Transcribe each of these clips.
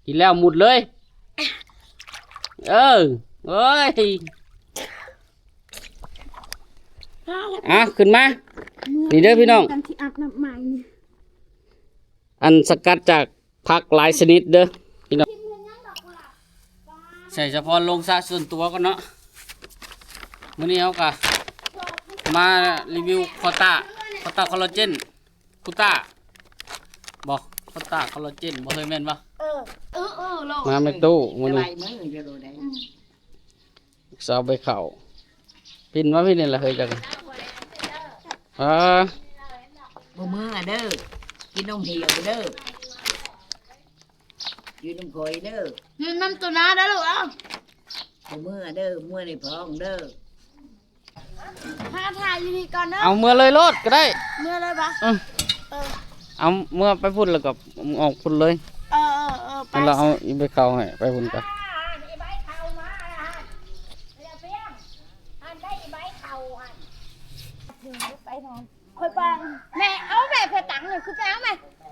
กินแล้วหมดเลยเออเอ้ยขึ้นมานี่เด้อพี่น้องอันสกัดจากผักหลายชนิดเด้อพี่น้องใส่เฉพาะลงซะส่วนตัวก็เนาะมื้อนี้เฮาก็มารีวิวคอต้าคอลลาเจนคูต้าบอกคอต้าคอลลาเจนบ่เคยแม่นบ่มาในตู้มื้อนี้สาวไปเข้าพินว่าพี่นี่ล่ะเฮ้ยจังบ่มือเด้อกินนมเหี่ยวเด้อยืนนมข่อยเด้อยืนน้ำตัวน้าได้หรือเปล่าบ่มือเด้อมือในพองเด้อถ้าถ่ายอยู่นี่ก่อนเด้อเอาเมื่อเลยโลดก็ได้เมื่อเลยปะเอาเมื่อไปพุ่นแล้วก็ออกพุ่นเลยไปเราเอาอีไปเข้าให้ไปพุ่นกันคอยปังแม่เอาแม่ไปตังเลยคือไปเอาแม่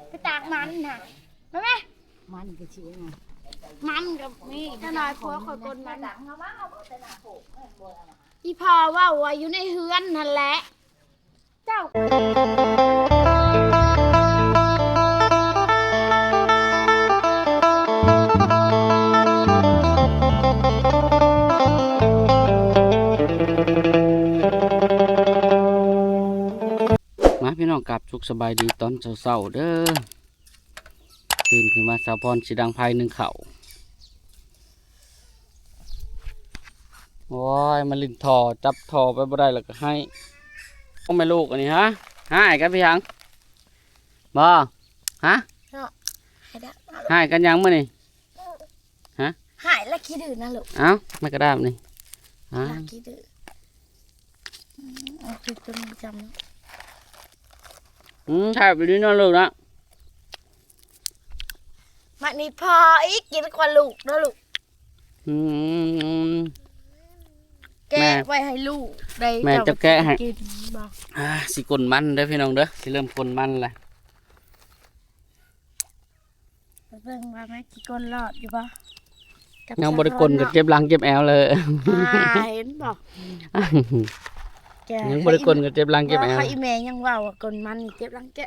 ไปตากมันน่ะไปไหมมันก็เชี่ยไงมันกับนี่ถ้าน้อยพอคอยกดมันอีพอว่าอยู่ในเฮือนนั่นแหละเจ้าพี่น้องกลับสุขสบายดีตอนเช้าๆเด้อตื่นขึ้นมาสาวพรสีดังไพ่หนึ่งเข่าโอ้ยมาลินทอจับทอไปบ่ได้แล้วก็ให้ต้องไม่ลูกอันนี้ฮะให้กันพี่ยังบ่ฮะให้กันยังมื้อนี่ฮะหายแล้วขี้ดื้อนะลูกเอ้าไม่กระดาบนี่ลักขี้ดื้อเอาคือตัวนี้จำนะใช่ไปดูนั่นลูกนะมันนี่พออีกกินกว่าลูกนะลูกแกะไว้ให้ลูกได้แม่จะแกะให้กินบ่สิกลมันเด้อพี่น้องเด้อสิเริ่มกลมันเลยเบิ่งว่าแม่กี่คนรอดอยู่บ่ยังบริกลกับเจ็บหลังเจ็บแอวเลยเห็นบ่ยังบริกลกับเจ็บหลังเจ็บแอวอีแม่ยังว่ากลมันเจ็บหลังแก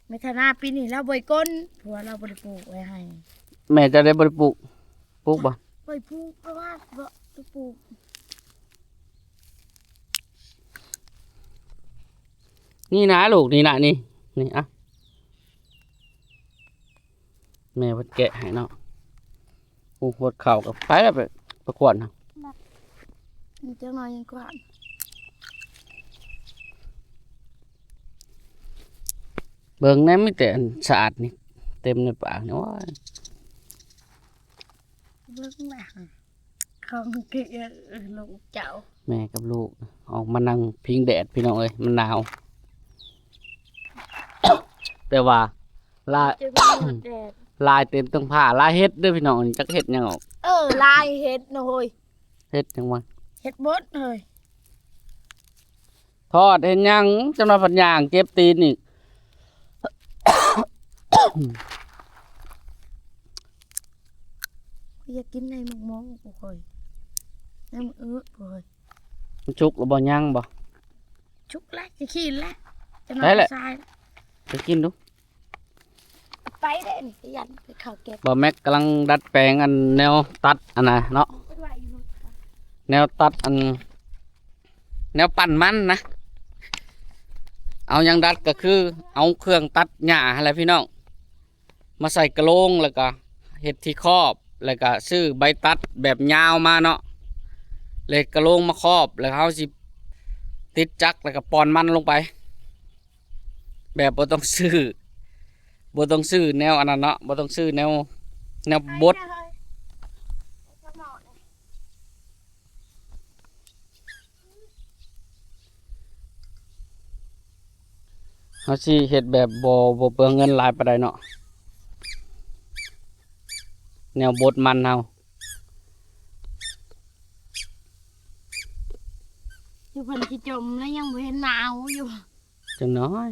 ไม่ทนาปีนี้เราบ่อยก้นผัวเราบ่ได้ปลูกไว้ให้แม่จะได้บริปลูกบ่บ่ปลูกเพราะว่าบ่ปลูกนี่นะลูกนี่นะนี่อ่ะแม่วัดแกะให้เนาะปวดเข่ากับไปแล้วไปประกวดนะนี่เจ้าน้อยยังกว่าเบิ่งนั้นไม่แต่สะอาดนี่เต็มในปากนี่ว่าเบิ่งแม่ของกินลูกเจ้าแม่กับลูกออกมานั่งพิงแดดพี่น้องเอ้ยมันหนาวแต่ว่าลายเต็มตั้งผ้าลายเฮ็ดด้วยพี่น้องจักเฮ็ดยังออกลายเฮ็ดนะเฮ้ยเฮ็ดจังวะเฮ็ดบดเฮ้ยทอดเฮ็ดยังจำนวนผัดย่างเก็บตีนอีกอยากกินในหมกมองกูเคยในมือกูเคยมันชุกหรือบ่ย่างบ่ชุกแล้วจะขี้แล้วจะนอนทรายจะกินดูไปได้นี่ยันไปเข้าเก็บบ่แม็กกำลังดัดแปลงอันแนวตัดอันน่ะเนาะแนวตัดอันแนวปั่นมันนะเอายังดัดก็คือเอาเครื่องตัดหญ้าอะไรพี่น้องมาใส่กระโหลกแล้วก็เห็ดที่ครอบแล้วก็ซื้อใบตัดแบบยาวมาเนาะเลยกระโหลกมาครอบแล้วเขาสิติดจักรแล้วก็ปอนมันลงไปแบบบ่ต้องซื้อแนวอันนั้นเนาะบ่ต้องซื้อแนวบดเขาสิเฮ็ดแบบบ่เปลืองเงินหลายปานใดเนาะแนวบดมันเฮาอยู่เพิ่นสิจมแล้วยังบ่เห็นหนาวอยู่จังน้อย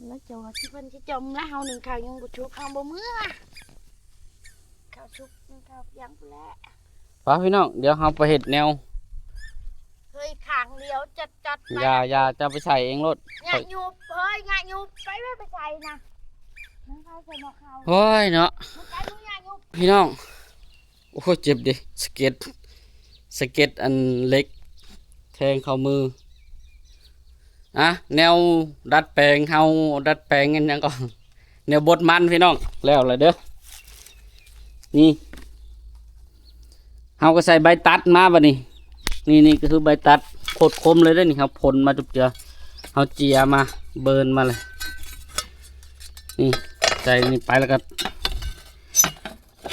แล้วเจ้าว่าที่เพิ่นสิจมแล้วเฮาหนึ่งข้าวยังบ่ชุบเฮาบ่เมื่อข้าวชุบนึ่งข้าวยังพู้นแหละ ป้าพี่น้องเดี๋ยวเราไปเห็ดแนว เฮ้ยขางเดียวจัดไป อย่าจะไปใส่เองรถ งะยุบเฮ้ยงะยุบไปไม่ไปใส่นะน้องพายใส่หมอกเขา โอ้ยเนาะ มึงใจมึงงะยุบ พี่น้องโอ้ยเจ็บดิสเก็ตอันเล็กแทงเข้ามืออ่ะแนวดัดแปลงเฮาดัดแปลงกันยังก่อนแนวบดมันพี่น้องแล้วเลยเด้อนี่เฮาก็ใส่ใบตัดมาบัดนี้นี่ก็คือใบตัดโคตรคมเลยเด้อนี่ครับผลมาจุบเจือเฮาเจียมาเบิร์นมาเลยนี่ใส่นี่ไปแล้วก็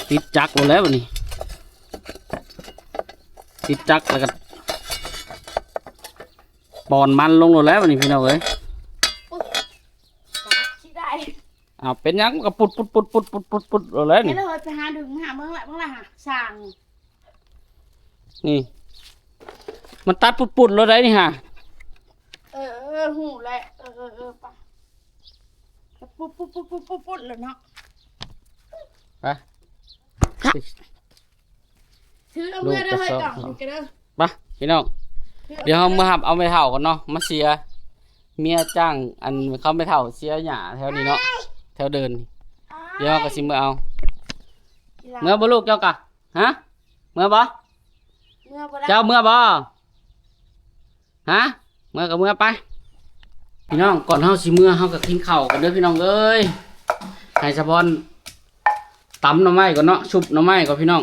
ติดจักรหมดแล้วบัดนี้ติดจักรแล้วก็ปอนมันลงหมดแล้วบัดนี้พี่น้องเอ้ย ชิได้ เป็นหยังก็ปุดแล้ว นี่ นี่ เลยไปหาดึงหาเบิ่งละหาสั่ง นี่มันตัดปุดแล้วได้นี่ฮะ หูแหละไปปุ๊บเลยเนาะ ไป ถือเอาเมื่อได้เลยก่อนกันเด้อ ไปพี่น้องเดี๋ยวเรามาหับเอาไปเท่ากันเนาะมาเสียเมียจ้างอันเขาไปเท่าเสียหญ้าแถวนี้เนาะแถวเดินนี่เดี๋ยวเราก็สิมาเอาเมื่อบ่ลูกเจ้ากะฮะเมื่อบ่ เมื่อบ่ได้ เจ้าเมื่อบ่ฮะเมื่อกับเมื่อไปพี่น้องก่อนเฮาสิเมื่อเฮาก็กินข้าวกันเด้อพี่น้องเอ้ยให้สะพอนตำหน่อไม้ก่อนเนาะชุบหน่อไม้ก่อนพี่น้อง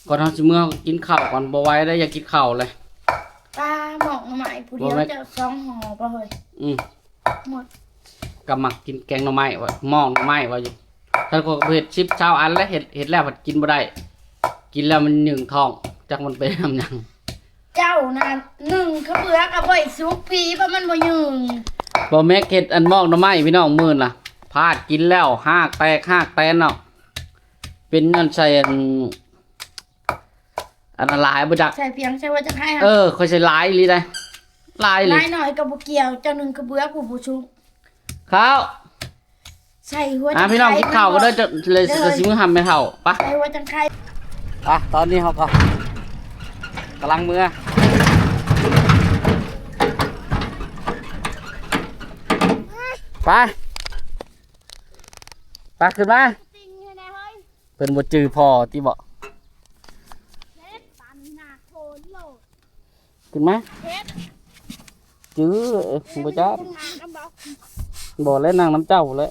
ก่อนเฮาสิเมื่อกินข้าวก่อนบ่ไหวได้อยากกินข้าวเลย ปลาหมอกใหม่ผู้เดียวจะ2ห่อป่ะเฮ้ยหมด กำมักกินแกงหน่อไม้ว่าหม้อหน่อไม้ว่าอยู่ถ้าก็เฮ็ดชิปเช้าอันแล้วเฮ็ดแล้วมันกินบ่ได้กินแล้วมันหนึ่งท้องจักมันเป็นน้ำหยัง เจ้าน่ะ1เขาเบื่อกับบ่สุกปีเพราะมันบ่ยืง บ่แม่เฮ็ดอันหม้อหน่อไม้พี่น้องมื้อน่ะพลาดกินแล้วหากแตกหากแตนเนาะเป็นนั่นใส่อันละลายบ่จัก ใส่เพียงใส่ว่าจะให้ ค่อยใส่ลายอีหลีได้ลายอีหลี ลายหน่อยก็บ่เกี่ยวเจ้าหนึงก็เบื่อผู้บ่สุก ข้าว ใส่หัว พี่น้องกินข้าวก็ได้จะเลยจะสิมื้อทำไม่เท่าปะ ใส่หัวจังไข่ ตอนนี้เฮาก็กำลังมื้อไปขึ้นมา ติงให้แน่เฮ้ย เพิ่นบ่จื้อพ่อติบ่ เฮ็ดปันหน้าโคนโลด ขึ้นมา เฮ็ด จื้อบ่จัก อุ้มมาก็บอก บ่แล้วนั่งน้ำเจ้าเลย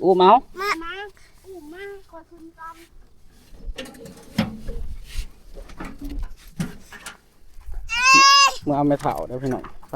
อู้เมา มาอุ้มมาขอขึ้นก่อน เมื่อเอาไม่เฒ่าเด้อพี่น้องไป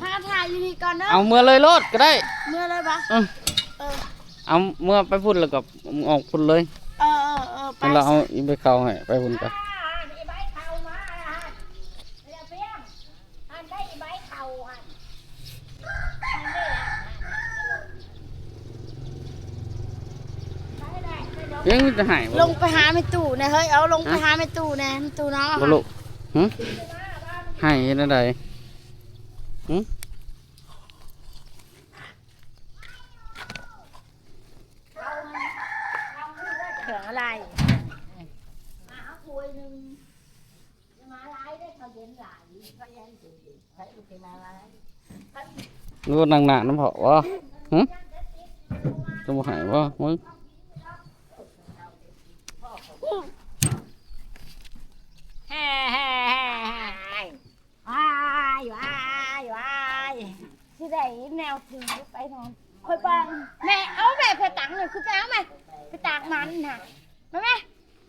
มาถ่ายอยู่นี่ก่อนเด้อ เอาเมื่อเลยโลดก็ได้ เมื่อเลยปะ เออ เออ เอาเมื่อไปพุ่นแล้วก็ออกพุ่นเลย ไป แล้วเราเอาอีไปเข้าให้ไปพุ่นกัน อีใบเข่ามาเดี๋ยวเพียงอันได้อีใบเข่าอันยังจะหายบ่ ลงไปหาแม่ตู่นะเฮ้ยเอาลงไปหาแม่ตู่นะแม่ตู่น้อง บ่ลูกหึหายเฮ็ดจังไดหึ เขื่องอะไร รู้ว่านั่งหน้าน้ำเผาบ่หึจะบ่หายบ่มึง แห่ ว้ายว้ายว้าย สิได้แนวถึงไปนอนคอยปังแม่เอาแม่ไปตังเลยคือไปเอาแม่ไปตากมันน่ะแม่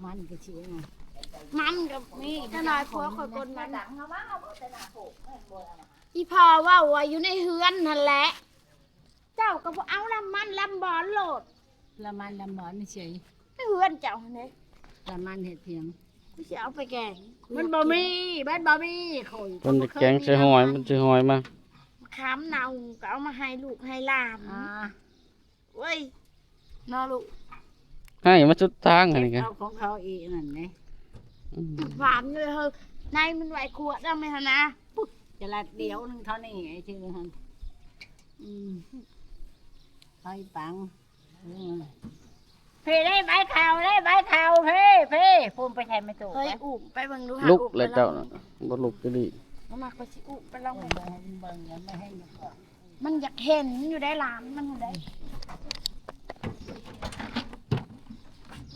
มันก็เชี่ยง มันกับนี่ถ้าน้อยพัวคอยกนมันอีพอว่าว่าอยู่ในเฮือนนั่นแหละเจ้าก็บ่เอาลำมันลำบอลโหลด ละมันละหมอนไม่เฉย ในเฮือนเจ้าเนี่ย ละมันเห็ดเพียง กูจะเอาไปแกง มันบ่มีบ้านบ่มีข่อย มันจะแกงใส่หอยมันใส่หอยมา ค้ำเนาก็เอามาให้ลูกให้หลาน อ่า เว้ยนอลูก ให้มาสุดทางอันนี้กัน เอาของเขาอีกนั่นไง หวานเลยเฮ้ยในมันไหวขวดได้ไหมฮะนะ จะละเดียวนึงเท่านี้ไอ้ชื่อฮันไอ้ปังพี่ได้ใบข่าวได้ใบข่าวพี่พูมไปใช้ไม่ถูก เฮ้ยอุ้มไปเบิ่งดู ลุกเลยเจ้าน่ะบ่ลุกก็ดี มามาก็สิอุ้มไปลอง เบิ่ เบิ่ ง ง เบิ่งยังไม่ให้มันก่อน มันอยากเห็นอยู่ได้หลานมันอยู่ได้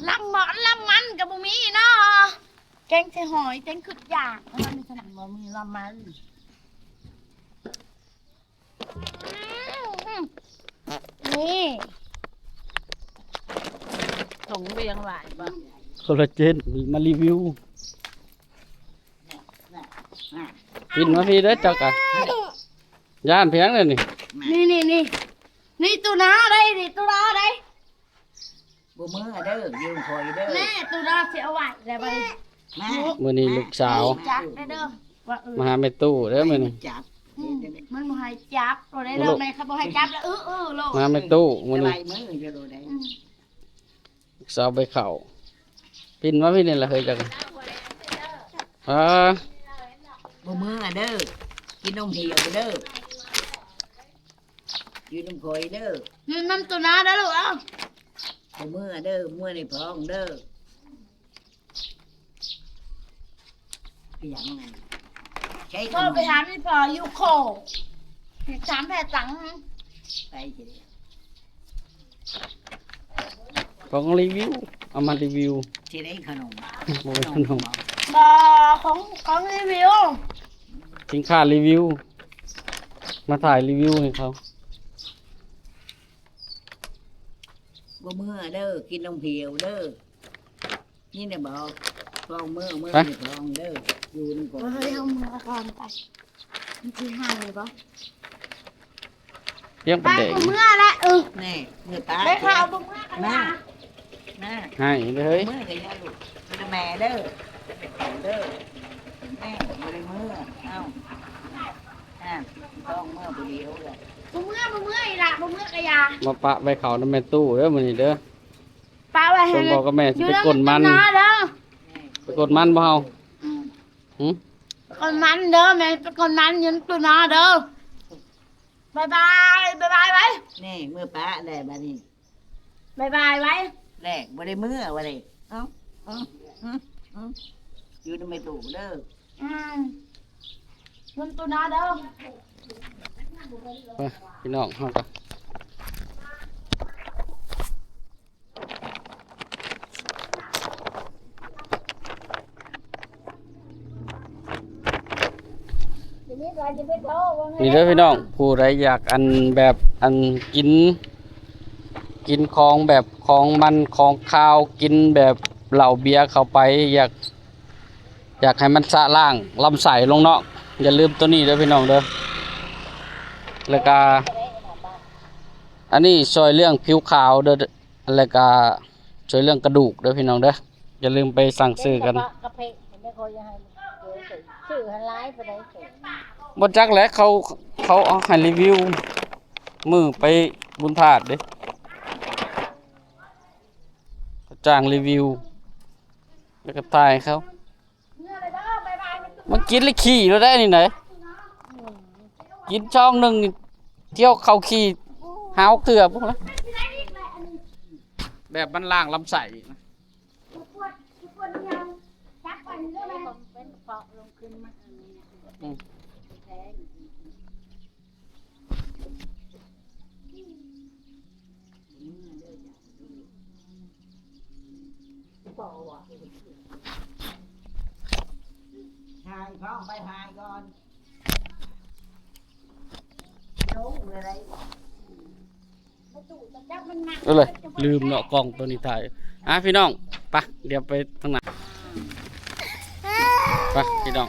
ลำหมอนลำมันกับบุมีเนาะแกงใส่หอยแกงขึ้นยากมันมีขนาด บ่มีละมัน นี่ ส่งเรียงหลายบ่ คอลลาเจนมารีวิวกินมาพี่เด้อเจ้ากะย่านเพียงเลยนี่ นี่ตัวน้าได้นี่ตัวน้าได้ บ่มือเด้อยืมคอยเด้อ แม่ตัวน้าเสียไหวแล้วไป แม่ มื้อนี้ลูกสาว จับได้เด้อว่ามาหาแม่ตู้เด้อมื้อนี้ จับ มันบ่ให้จับตัวได้เด้อแม่เขาบ่ให้จับแล้วโลก มาหาแม่ตู้มื้อ จะ นี้ ไล่มือจะโดนได้ ลูกสาวไปเข้าปินมาพี่นี่ล่ะเฮ้ยจักอ่า บ่มือเด้อกินนมเหี่ยวเด้อยืนนมคอยเด้อ นี่น้ำตัวน้าได้อลูกเอ้า บ่มือเด้อมือในพองเด้อไปยังไงใช้ ก็ไปหาพี่พออยู่โคถามแพทย์ตัง ไปสิ ของรีวิวเอามารีวิว ที่ได้ขนม บ่เป็นขนม บ่ของรีวิว สินค้ารีวิว มาถ่ายรีวิวให้เขา บ่มือเด้อกินนมเหี่ยวเด้อนี่น่ะบอกฟองมือในพองเด้ออยู่นำก่อน เฮ้ยเอามือก่อนไปมันสิหายเลยบ่ เลี้ยงป ไป ลาแดง กูเมื่อละแน่มือตา ไปข่าวบ่เมื่อกัน แม่ นะ แม่ ให้เด้อเฮ้ย มือกันยาลูกเป็นแม่เด้อเด้อแม่บ่ได้มือเอ้าต้องมือผู้เดียวเลย บ่เมื่ออีหล่ะบ่เมื่อกะยา มาปะไปเขานำแม่ตู้เด้อมื้อนี้เด้อ ป้าไว้ให้ ผมบอกกับแม่สิไปกดมัน อยู่เด้อ ไปกดมันบ่เฮาหึ กดมันเด้อแม่ไปกดมันอยืนตัวน้าเด้อบายบายไว้ นี่มือป้าได้บัดนี้ บายบายไว้ แรกบ่ได้มือว่าได้เอ้าอยู่ในไม่ตู้เด้อ ยืนตัวน้าเด้อ ไปพี่น้องเฮาก็นี่เด้อพี่น้องผู้ใดอยากอันแบบอันกินของแบบของมันของข้าวกินแบบเหล้าเบียร์เข้าไปอยากให้มันสะล่างลำไส้ลงเนาะอย่าลืมตัวนี้เด้อพี่น้องเด้อแล้วก็อันนี้ช่วยเรื่องผิวขาวเด้อแล้วก็ช่วยเรื่องกระดูกเด้อพี่น้องเด้ออย่าลืมไปสั่งซื้อกัน กระเพาะไม่ค่อยจะให้ซื้อให้หลายไปได้เสร็จ บ่จักแหล้วเขาเอาให้รีวิวมือไปบุญธาตุเด้เขาจ้างรีวิวแล้วก็ถ่ายเขามันกินเลยขี่แล้วได้นี่ไหนกินช่องหนึงนี่เที่ยวเข้าขี่หาวเถื่อพวกนั้นแบบมันล่างลำไส้นะ เป็นเปาะลงขึ้นมา อืม เปาะว่ะ ไปหายก่อนลงอะไร ประตูจะจับมันหนัก เอาเลยลืมเนาะกล้องตัวนี้ถ่ายพี่น้องไปเดี๋ยวไปทางไหนไปพี่น้อง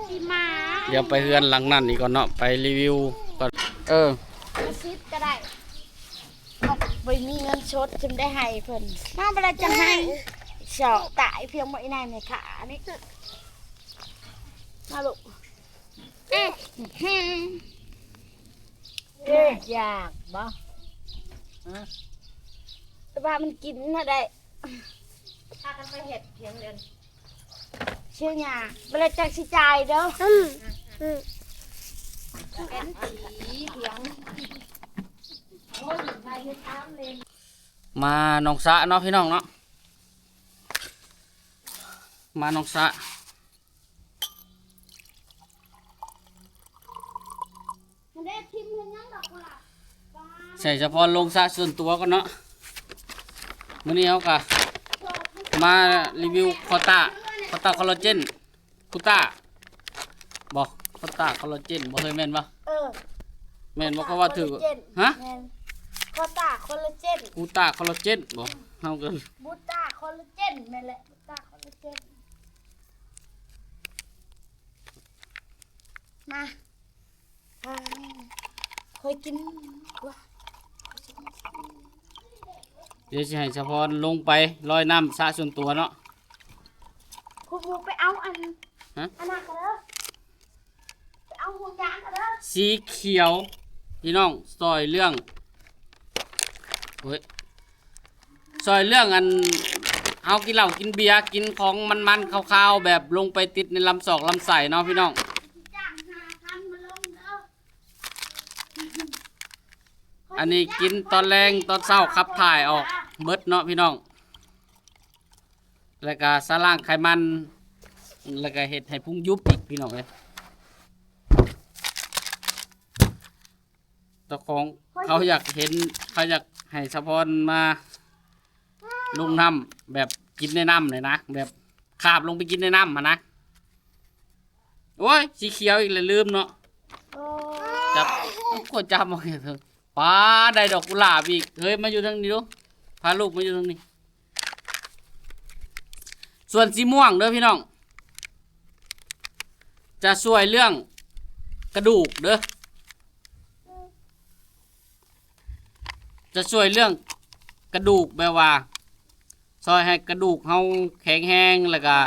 ขี่ม้า เดี๋ยวไปเฮือนหลังนั่นอีกก่อนเนาะไปรีวิวก่อนซิดก็ได้ไม่มีเงินชดจึงได้ให้เพิ่นมาเวลาจะให้เฉาะตายเพียงไม่นานในขานี่มาลูกอยากบ่ แต่ว่ามันกินน่ะได้พากันไปเห็ดเพียงเดินเชื่อหยาเวลาจะสิจ่ายเด้อเอ็นผีเพียงโอ้ยใครจะตามเลย มาหนองสะเนาะพี่น้องเนาะมาหนองสะ มันได้ทิมเงินยังดอกกุหลาบ ใส่เฉพาะลงสะส่วนตัวก่อนเนาะมื้อนี้เขาก็มารีวิวคอต้าคอลลาเจนคูต้าบอกคอต้าคอลลาเจนบ่เคยแม่นปะแม่นบ่เขาว่าถือฮะ คอตาคอลลาเจน คูต้าคอลลาเจนบ่เฮาก็ บูตาคอลลาเจนนั่นแหละบูตาคอลลาเจนมาเคยกินว่า เดี๋ยวสิให้เฉพาะลงไปลอยน้ำสะส่วนตัวเนาะ คุณบูไปเอาอัน ฮะ อันนั้นกันเด้อไปเอาห่วงยางกันเด้อ สีเขียวพี่น้องซอยเรื่องเฮ้ยซอยเรื่องอันเอากินเหล้ากินเบียร์กินของมันๆคาวๆแบบลงไปติดในลำศอกลำไส้เนาะพี่น้อง จ้าง5,000มาลงเด้อ อันนี้กินตอนแรงตอนเช้าขับถ่ายออกเบิดเนาะพี่น้องแล้วก็สร้างไขมันแล้วก็เฮ็ดให้พุงยุบอีกพี่น้องเลยเจ้าของเขาอยากเห็นเขาอยากให้สะพอนมาลงน้ำแบบกินในน้ำเลยนะแบบขาบลงไปกินในน้ำมานะโอ้ยสีเขียวอีกเลยลืมเนาะ โอ้ จับกดจับมาเถอะป้าได้ดอกกุหลาบอีกเฮ้ยมาอยู่ทางนี้ดูพาลูกมาอยู่ทางนี้ส่วนสีม่วงเด้อพี่น้องจะช่วยเรื่องกระดูกเด้อจะช่วยเรื่องกระดูกแบบว่าซอยให้กระดูกเฮาแข็งแรงแล้วก็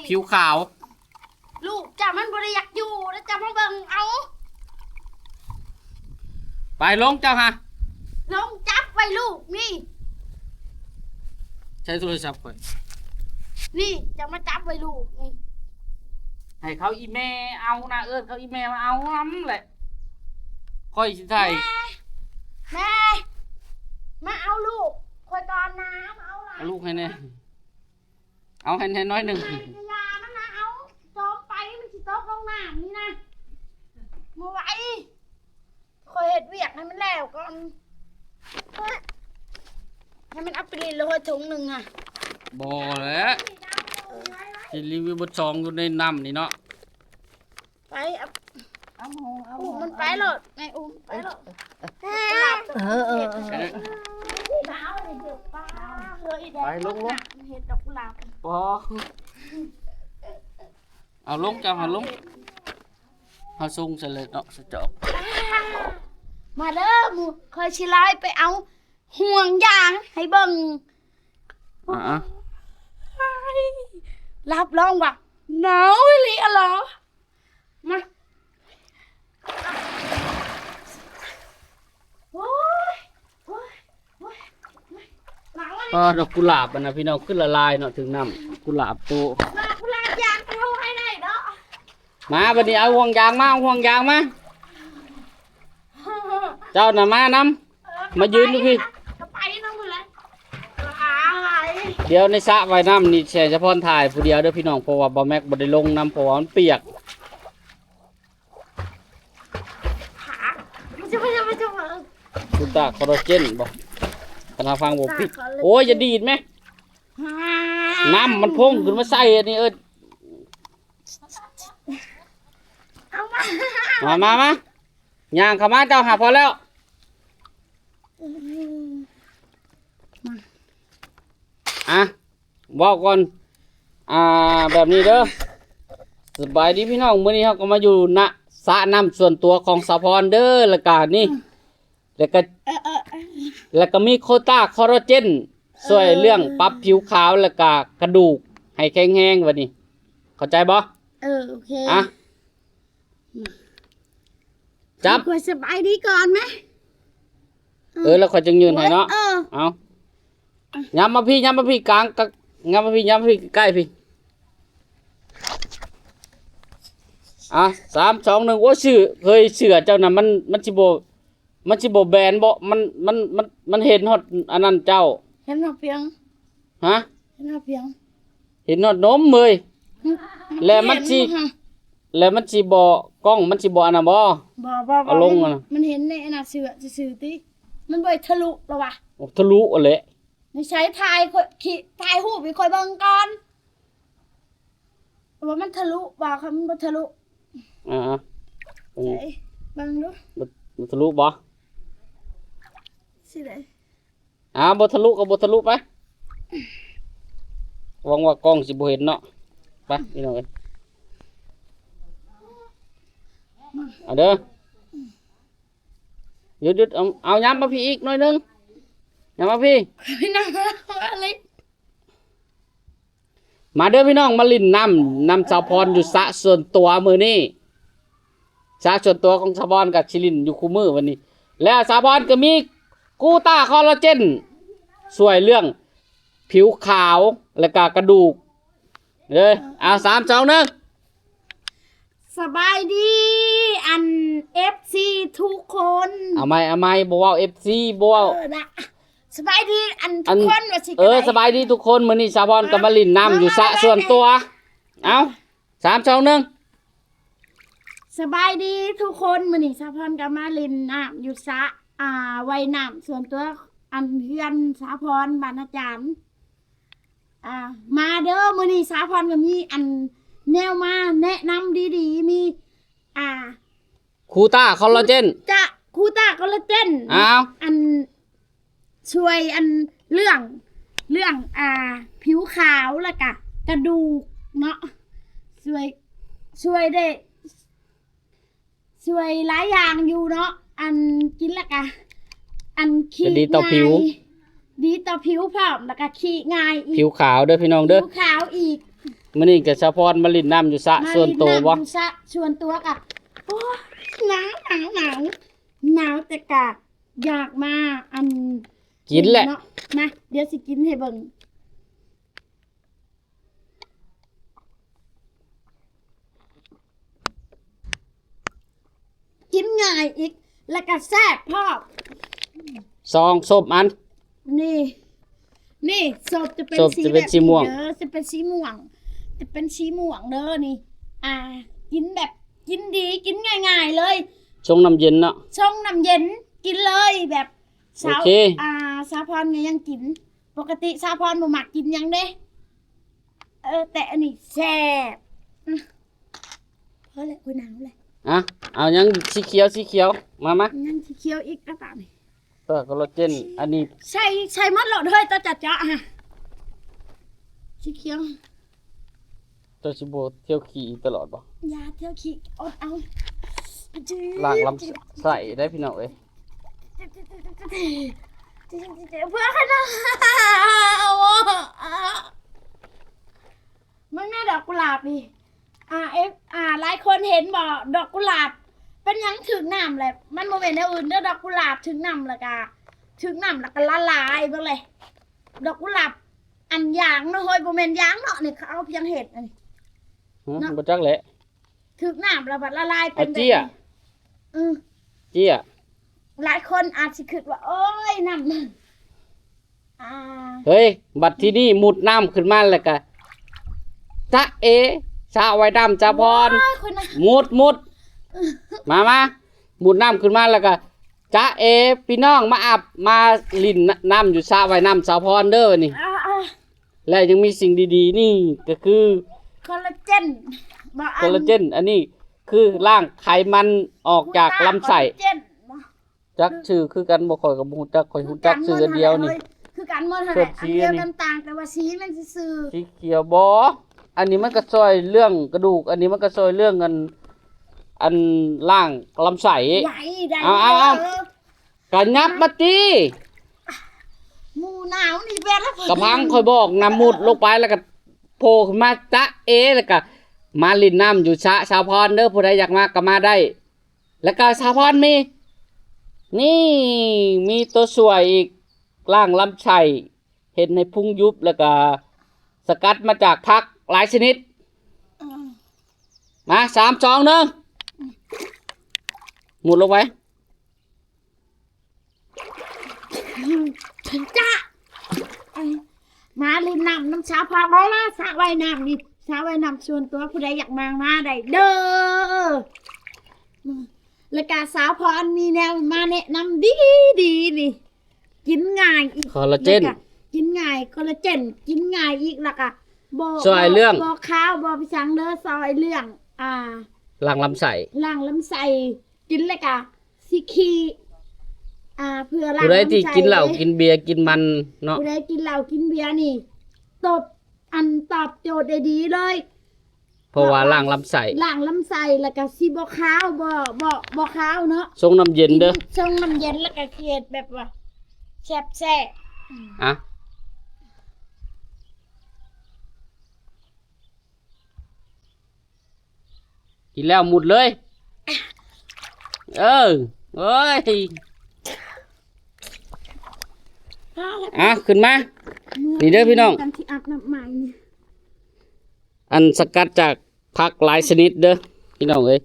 ผิวขาว ลูกจ้ามันบริอยากอยู่แล้วจ้ามาเบิ่งเอา ไปลงเจ้าฮะ ลงจับไว้ลูกนี่ ใช้โทรศัพท์ก่อน นี่จะมาจับไว้ลูกนี่ ให้เขาอีเมลเอานะเขาอีเมลมาเอาน้ำแหละค่อยสิไทย แม่มาเอาลูกคอยก่อนนะมาเอาหลาน เอาลูกให้แน่เอาให้แน่น้อยหนึ่ง ยามันนะเอาจมไปมันสิตกลงน้ำนี่นะมาไว้คอยเห็ดเวียกให้มันแล้วก่อนให้มันเอาไปเลยเลยถุงหนึ่งอ่ะ บ่แล้วที่รีวิวบทสองอยู่ในน้ำนี่เนาะ ไปเอา เอาหมูเอา อุ้มมันไปหลดไงอุ้มไปหลด เออ หนาวเลยเดือดป้าเลยแดง ไปลง เห็ดดอกกุหลาบ ปอเอาลงจ้าเอาลงเอาส่งเสร็จเลยเนาะสะจอก มาเด้อหมูเคยชิไลไปเอาห่วงยางให้เบิ่ง อ่ะ รับรองว่าหนาวอีหลีอะเหรอมาโอ้ยโอ้ยโอ้ยหนาวอะ ก็ดอกกุหลาบนะพี่น้องขึ้นละลายเนาะถึงน้ำกุหลาบตัว กุหลาบยางเอาให้ได้เนาะ มาบัดนี้เอาห่วงยางมาเอาห่วงยางมาเจ้าน่ะมานำมายืนดูพี่ จะไปน้องเลยหาอะไร เดี๋ยวในสระว่ายน้ำนี่แช่เฉพาะถ่ายผู้เดียวเด้อพี่น้องเพราะว่าบ่แม็กบ่ได้ลงน้ำเพราะว่ามันเปียก หาไม่จะ คุณตาคอลลาเจนบ่คณะฟังบ่ปิดโอ้ยอย่าดีดไหมน้ำมันพุ่งขึ้นมาใส่อันนี้ มาย่างเข้ามาเจ้าหาพอแล้วอ่ะบอกก่อนแบบนี้เด้อสบายดีพี่น้องมื้อนี้เฮาก็มาอยู่ณสระน้ำส่วนตัวของสะพรเด้อแล้วก็นี่แล้วก็มีโควต้าคอลลาเจนช่วยเรื่องปรับผิวขาวแล้วก็กระดูกให้แข็งแรงบัดนี้เข้าใจบ่ โอเค อ่ะจับ คุยสบายดีก่อนไหม แล้วค่อยจึงยืนให้เนาะเอาย้ำมาพี่กลางย้ำมาพี่ใกล้พี่3 2 1โอ้ชื่อเคยเชื่อเจ้าน่ะมันสิบ่แบนบ่มันเห็นฮอดอันนั้นเจ้า เห็นหน้าเพียง ฮะ เห็นหน้าเพียง เห็นฮอดนมเมยแล้วมันสิบ่กล้องมันสิบ่อันน่ะบ่ บ่ เอาลงอะนะ มันเห็นในหน้าเสือซื่อๆติมันบ่ทะลุหรอวะ โอ้ทะลุเอาแหละ ไม่ใช้ถ่ายรูปอีกค่อยเบิ่งก่อนว่ามันทะลุบ่ค่ะมันบ่ทะลุ อ่า ใช่เบิ่งดู บ่ทะลุบ่ สิได้ บ่ทะลุก็บ่ทะลุไปหวังว่ากล้องสิบ่เห็นเนาะไปพี่น้องเอ้ยเอาเด้อหยุดเอาย้ำมาพี่อีกหน่อยนึงย้ำมาพี่ ไม่น่าอะไร มาเด้อพี่น้องมาลินน้ำสาวพรอยู่สระส่วนตัวมือนี่สระส่วนตัวของสาวพรกับชิลินอยู่คู่มือวันนี้ แล้วสาวพรก็มีกูต้าคอลลาเจนช่วยเรื่องผิวขาวและก็กระดูกเลยเอา3 2 1 สบายดีอัน FC ทุกคน เอาไม่บ่เว้า FC บ่เว้า นะสบายดีอันทุกคนว่าสิ สบายดีทุกคนมื้อนี้สาวพรก็มาลินน้ำอยู่สระส่วนตัวเอา3 2 1 สบายดีทุกคนมื้อนี้สาพรกับมาลินน้ำอยู่สระไว้น้ำส่วนตัวอันเฮือนสาพรบ้านอาจารย์มาเด้อมื้อนี้สาพรก็มีอันแนวมาแนะนำดีๆมีคูต้าคอลลาเจน จะคูต้าคอลลาเจน เอา อันช่วยอันเรื่องผิวขาวแล้วก็กระดูกเนาะช่วยได้ช่วยหลายอย่างอยู่เนาะอันกินแล้วก็อันขี้ ดีต่อผิว ดีต่อผิวพร้อมแล้วก็ขี้ง่ายอีก ผิวขาวเด้อพี่น้องเด้อ ผิวขาวอีก มื้อนี้ก็สาวพรมาลินน้ำอยู่สระส่วนตัวบ่ มาลินน้ำอยู่สระส่วนตัวกับโอ้ยหนาวแต่กะอยากมาอัน กินแหละ เนาะมาเดี๋ยวสิกินให้เบิ่งกินง่ายอีกแล้วก็แซ่บพ่อ ซองศพอัน นี่ศพจะเป็น ศพจะเป็นสีม่วง เด้อจะเป็นสีม่วงเด้อนี่กินแบบกินดีกินง่ายๆเลย ชงน้ำเย็นเนาะ ช่องน้ำเย็นกินเลยแบบเช้า โอเค สาพรก็ยังกิน ปกติสาพรบ่มักกินหยังเด้แต่อันนี้แซ่บพอแล้วคุยหนาวเลย เอายังสีเขียวมางั้นสีเขียวอีกแล้วป่ะนี่ คอลลาเจนอันนี้ ใช่หมดโหลดเฮ้ยตัวจัดจ้ะฮะสีเขียว ตัวสิบ่เที่ยวขี่ตลอดบ่ ยาเที่ยวขี้อดเอา ล้างลำไส้ได้พี่น้องเอ้ย เพื่อขนาดมันน่าดอกกุหลาบดิหลายคนเห็นบ่ดอกกุหลาบเป็นหยังถึงน้ำแหละมันโมเมนต์อื่นเด้อดอกกุหลาบถึงน้ำแล้วก็ละลายเบิ่งเลยดอกกุหลาบอันยางเนาะเฮ้ยโมเมนต์ยางเนาะนี่เขาเอาเพียงเห็ดอันนี้ บ่จักแหละ ถึงน้ำแล้วบัดละลายเป็นแบบ เจี้ย เจี้ย หลายคนอาจสิคิดว่าโอ้ยน้ำเฮ้ยบัดที่นี่มุดน้ำขึ้นมาแล้วก็จ๊ะเอชาไว้ดำจ้าพร โอ้ยคนน่ะ มุดมามุดน้ำขึ้นมาแล้วก็จ๊ะเอพี่น้องมาอาบมาลินน้ำอยู่สระไว้น้ำสาวพรเด้อนี่ และยังมีสิ่งดีๆนี่ก็คือ คอลลาเจน คอลลาเจนอันนี้ คือล่างไขมันออกจากลำไส้ เจ็ด จักชื่อคือกันบ่ค่อยกับบ่ฮู้จักค่อยฮู้จักชื่ออันเดียวนี่ คือกันหมดเท่า เสื้ ไห อ ร่ สี อันเดียว นี่ กันต่างแต่ว่าสีมันซื่อ สีเขียวบ่อันนี้มันก็ช่วยเรื่องกระดูก อันนี้มันก็ช่วยเรื่องอันล่างลำไส้ ใหญ่ได้ เอาก็ยับมาติ หมูหนาวนี่เป็นแล้ว กระพังค่อยบอกน้ำมุดลงไปแล้วก็โผล่ขึ้นมาจ๊ะเอแล้วก็มาลินน้ำอยู่ชาวพรเด้อผู้ใดอยากมาก็มาได้ แล้วก็ชาวพรมี นี่มีตัวสวยอีกล่างลำไส้เห็นในพุงยุบแล้วก็สกัดมาจากผักหลายชนิด มา3 2 1หมุดลงไป จ้ามาลินน้ำน้ำชาพาเขาละสระว่ายน้ำนี่สระว่ายน้ำชวนตัวผู้ใดอยากมาได้เด้อแล้วก็สาวพรมีแนวมาแนะนำดีนี่กินง่ายอีก คอลลาเจน แล้วก็กินง่ายคอลลาเจนกินง่ายอีกแล้วก็บ่ ซอยเรื่อง บ่ข้าวบ่พิชังเด้อซอยเรื่องล่างลำไส้ ล้างลำไส้กินเลยกะสิคีเพื่อล้าง ผู้ใดที่ ลำไส้ กินเหล้ากินเบียร์กินมันเนาะ ผู้ใดกินเหล้ากินเบียร์นี่ตอบโจทย์ได้ดีเลย เพราะว่าล่างลำไส้ ล้างลำไส้แล้วก็สิบ่ขาวบ่ขาวเนาะ ทรงน้ำเย็นเด้อ ชงน้ำเย็นแล้วก็เคียดแบบว่าแซ่บ อ่ะกินแล้วหมุดเลย เอ้ย อ่ะขึ้นมา นี่เด้อพี่น้อง กันที่อาบน้ำใหม่นี่ อันสกัดจากผักหลายชนิดเด้อพี่น้องเอ้ย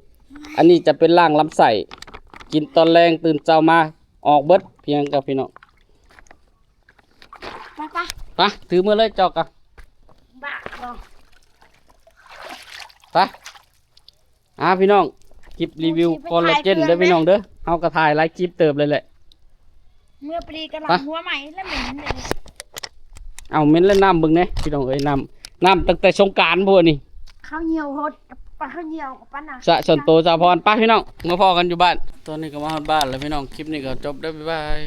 อันนี้จะเป็นล่างลำไส้กินตอนแรงตื่นเช้ามาออกเบิดเพียงกับพี่น้อง ไป ไปถือมือเลยจอกกัน บ้าบ่ ไปพี่น้องคลิปรีวิวคอลลาเจนเด้อพี่น้องเด้อเฮากระถ่ายหลายคลิปเติบเลยแหละ เมื่อปรีกำลัง ไป หัวใหม่แล้วเหม็นเลย เอาเม้นแล้วน้ำเบึงเนี่ยพี่น้องเอ้ยน้ำตั้งแต่สงกรานต์พวกนี้ ข้าวเหนียวฮดกับปลาข้าวเหนียวกับปลาหนัก สะสนโตสะพรป้าพี่น้องมาพอกันอยู่บ้านตอนนี้ก็มาฮอดบ้านแล้วพี่น้องคลิปนี้ก็จบได้อบ๊ายบาย